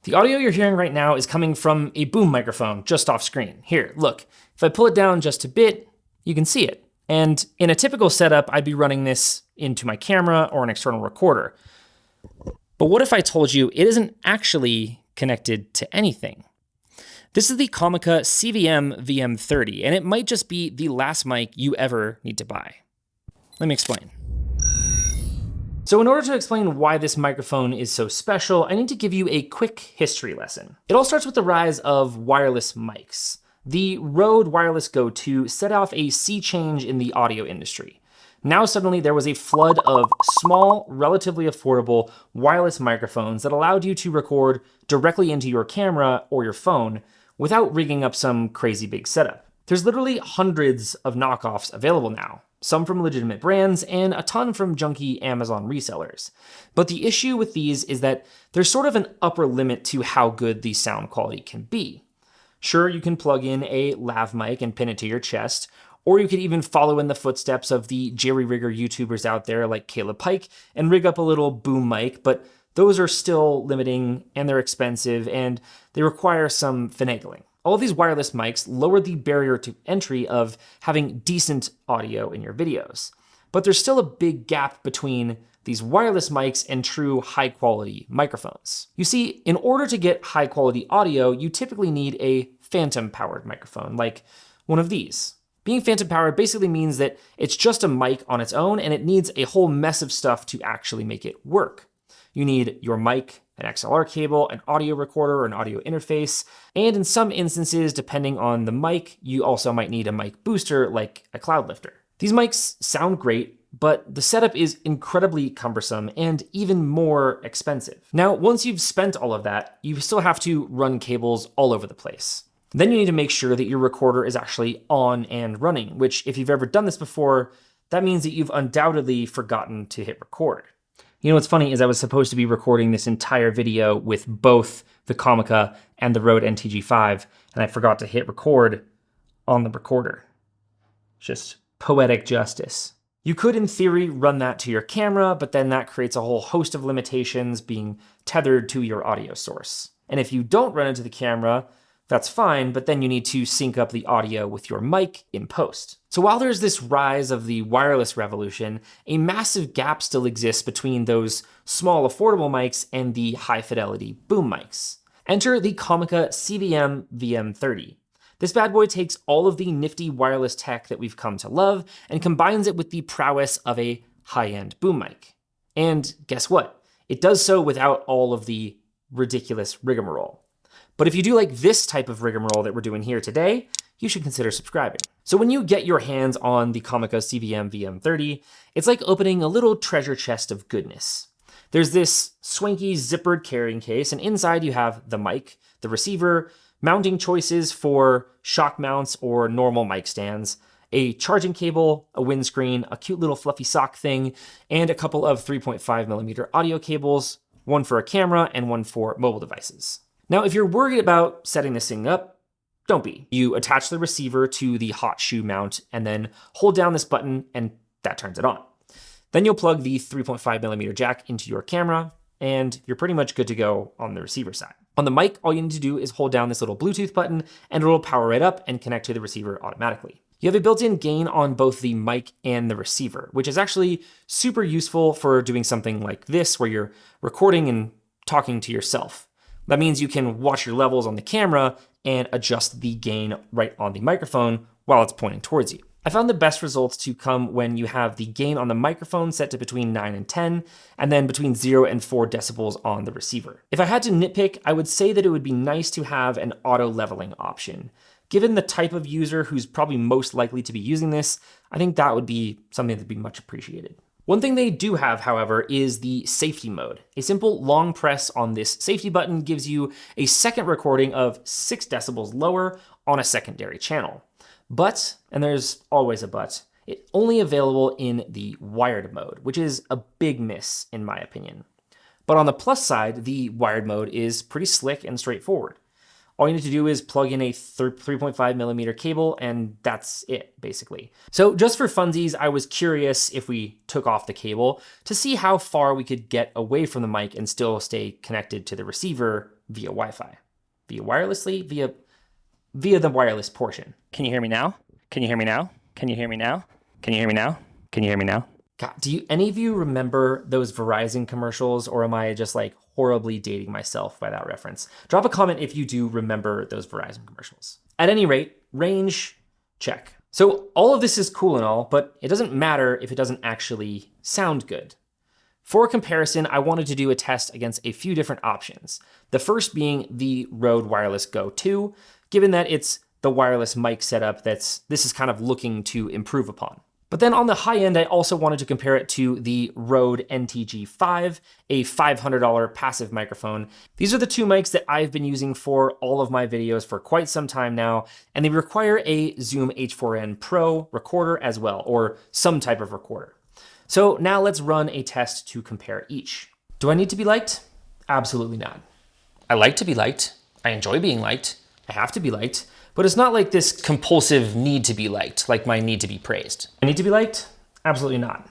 The audio you're hearing right now is coming from a boom microphone just off screen. Here, look, if I pull it down just a bit, you can see it. And in a typical setup, I'd be running this into my camera or an external recorder. But what if I told you it isn't actually connected to anything? This is the Comica CVM VM30, and it might just be the last mic you ever need to buy. Let me explain. So in order to explain why this microphone is so special, I need to give you a quick history lesson. It all starts with the rise of wireless mics. The Rode Wireless Go 2 set off a sea change in the audio industry. Now suddenly there was a flood of small, relatively affordable wireless microphones that allowed you to record directly into your camera or your phone without rigging up some crazy big setup. There's literally hundreds of knockoffs available now, some from legitimate brands and a ton from junky Amazon resellers. But the issue with these is that there's sort of an upper limit to how good the sound quality can be. Sure, you can plug in a lav mic and pin it to your chest, or you could even follow in the footsteps of the jerry-rigger YouTubers out there like Caleb Pike and rig up a little boom mic, but those are still limiting and they're expensive and they require some finagling. All of these wireless mics lower the barrier to entry of having decent audio in your videos. But there's still a big gap between these wireless mics and true high-quality microphones. You see, in order to get high-quality audio, you typically need a phantom-powered microphone, like one of these. Being phantom-powered basically means that it's just a mic on its own and it needs a whole mess of stuff to actually make it work. You need your mic, an XLR cable, an audio recorder, or an audio interface, and in some instances, depending on the mic, you also might need a mic booster like a cloud lifter. These mics sound great, but the setup is incredibly cumbersome and even more expensive. Now, once you've spent all of that, you still have to run cables all over the place. Then you need to make sure that your recorder is actually on and running, which if you've ever done this before, that means that you've undoubtedly forgotten to hit record. You know what's funny is I was supposed to be recording this entire video with both the Comica and the Rode NTG5, and I forgot to hit record on the recorder. Just poetic justice. You could, in theory, run that to your camera, but then that creates a whole host of limitations being tethered to your audio source. And if you don't run into the camera, that's fine, but then you need to sync up the audio with your mic in post. So while there's this rise of the wireless revolution, a massive gap still exists between those small affordable mics and the high fidelity boom mics. Enter the Comica CVM VM30. This bad boy takes all of the nifty wireless tech that we've come to love and combines it with the prowess of a high-end boom mic. And guess what? It does so without all of the ridiculous rigmarole. But if you do like this type of rigmarole that we're doing here today, you should consider subscribing. So when you get your hands on the Comica CVM VM30, it's like opening a little treasure chest of goodness. There's this swanky zippered carrying case, and inside you have the mic, the receiver, mounting choices for shock mounts or normal mic stands, a charging cable, a windscreen, a cute little fluffy sock thing, and a couple of 3.5mm audio cables, one for a camera and one for mobile devices. Now, if you're worried about setting this thing up, don't be. You attach the receiver to the hot shoe mount and then hold down this button and that turns it on. Then you'll plug the 3.5mm jack into your camera and you're pretty much good to go on the receiver side. On the mic, all you need to do is hold down this little Bluetooth button and it'll power right up and connect to the receiver automatically. You have a built-in gain on both the mic and the receiver, which is actually super useful for doing something like this where you're recording and talking to yourself. That means you can watch your levels on the camera and adjust the gain right on the microphone while it's pointing towards you. I found the best results to come when you have the gain on the microphone set to between 9 and 10, and then between 0 and 4 decibels on the receiver. If I had to nitpick, I would say that it would be nice to have an auto leveling option. Given the type of user who's probably most likely to be using this, I think that would be something that'd be much appreciated. One thing they do have, however, is the safety mode. A simple long press on this safety button gives you a second recording of 6 decibels lower on a secondary channel. But, and there's always a but, it's only available in the wired mode, which is a big miss in my opinion. But on the plus side, the wired mode is pretty slick and straightforward. All you need to do is plug in a 3.5mm cable and that's it, basically. So just for funsies, I was curious if we took off the cable to see how far we could get away from the mic and still stay connected to the receiver via Wi-Fi, via wirelessly, via the wireless portion. Can you hear me now? Can you hear me now? Can you hear me now? Can you hear me now? Can you hear me now? God, do any of you remember those Verizon commercials, or am I just like horribly dating myself by that reference? Drop a comment if you do remember those Verizon commercials. At any rate, range, check. So all of this is cool and all, but it doesn't matter if it doesn't actually sound good. For comparison, I wanted to do a test against a few different options. The first being the Rode Wireless Go 2, given that it's the wireless mic setup this is kind of looking to improve upon. But then on the high end, I also wanted to compare it to the Rode NTG5, a $500 passive microphone. These are the two mics that I've been using for all of my videos for quite some time now, and they require a Zoom H4n Pro recorder as well, or some type of recorder. So now let's run a test to compare each. Do I need to be liked? Absolutely not. I like to be liked. I enjoy being liked. I have to be liked. But it's not like this compulsive need to be liked, like my need to be praised. I need to be liked? Absolutely not.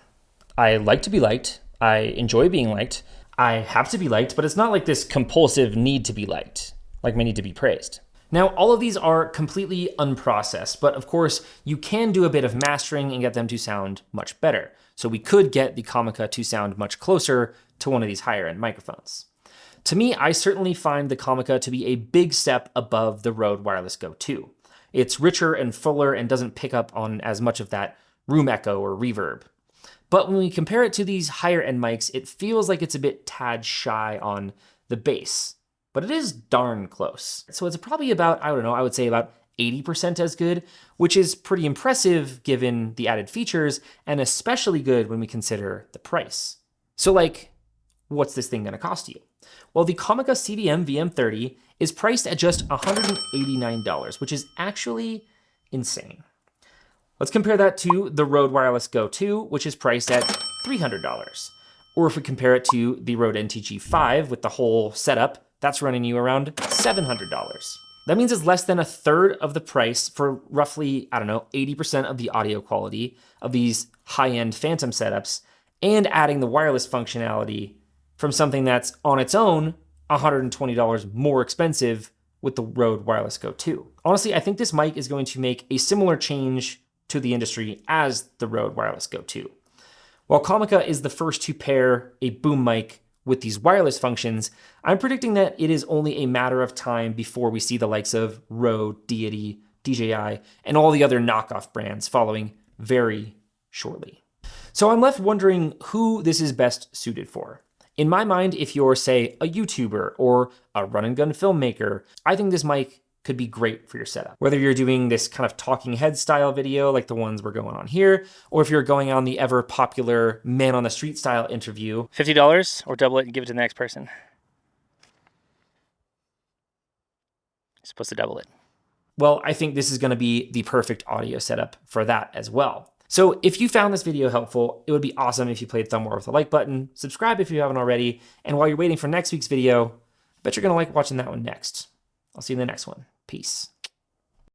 I like to be liked. I enjoy being liked. I have to be liked, but it's not like this compulsive need to be liked, like my need to be praised. Now, all of these are completely unprocessed, but of course, you can do a bit of mastering and get them to sound much better. So we could get the Comica to sound much closer to one of these higher end microphones. To me, I certainly find the Comica to be a big step above the Rode Wireless Go 2. It's richer and fuller and doesn't pick up on as much of that room echo or reverb. But when we compare it to these higher end mics, it feels like it's a bit tad shy on the bass, but it is darn close. So it's probably about, I don't know, I would say about 80% as good, which is pretty impressive given the added features, and especially good when we consider the price. So like, what's this thing gonna cost you? Well, the Comica CVM VM30 is priced at just $189, which is actually insane. Let's compare that to the Rode Wireless Go 2, which is priced at $300. Or if we compare it to the Rode NTG5 with the whole setup, that's running you around $700. That means it's less than a third of the price for roughly, I don't know, 80% of the audio quality of these high-end Phantom setups, and adding the wireless functionality from something that's on its own $120 more expensive with the Rode Wireless Go 2. Honestly, I think this mic is going to make a similar change to the industry as the Rode Wireless Go 2. While Comica is the first to pair a boom mic with these wireless functions, I'm predicting that it is only a matter of time before we see the likes of Rode, Deity, DJI, and all the other knockoff brands following very shortly. So I'm left wondering who this is best suited for. In my mind, if you're, say, a YouTuber or a run-and-gun filmmaker, I think this mic could be great for your setup. Whether you're doing this kind of talking head style video like the ones we're going on here, or if you're going on the ever popular man on the street style interview. $50 or double it and give it to the next person. You're supposed to double it. Well, I think this is going to be the perfect audio setup for that as well. So if you found this video helpful, it would be awesome if you played thumb war with the like button, subscribe if you haven't already, and while you're waiting for next week's video, I bet you're gonna like watching that one next. I'll see you in the next one. Peace.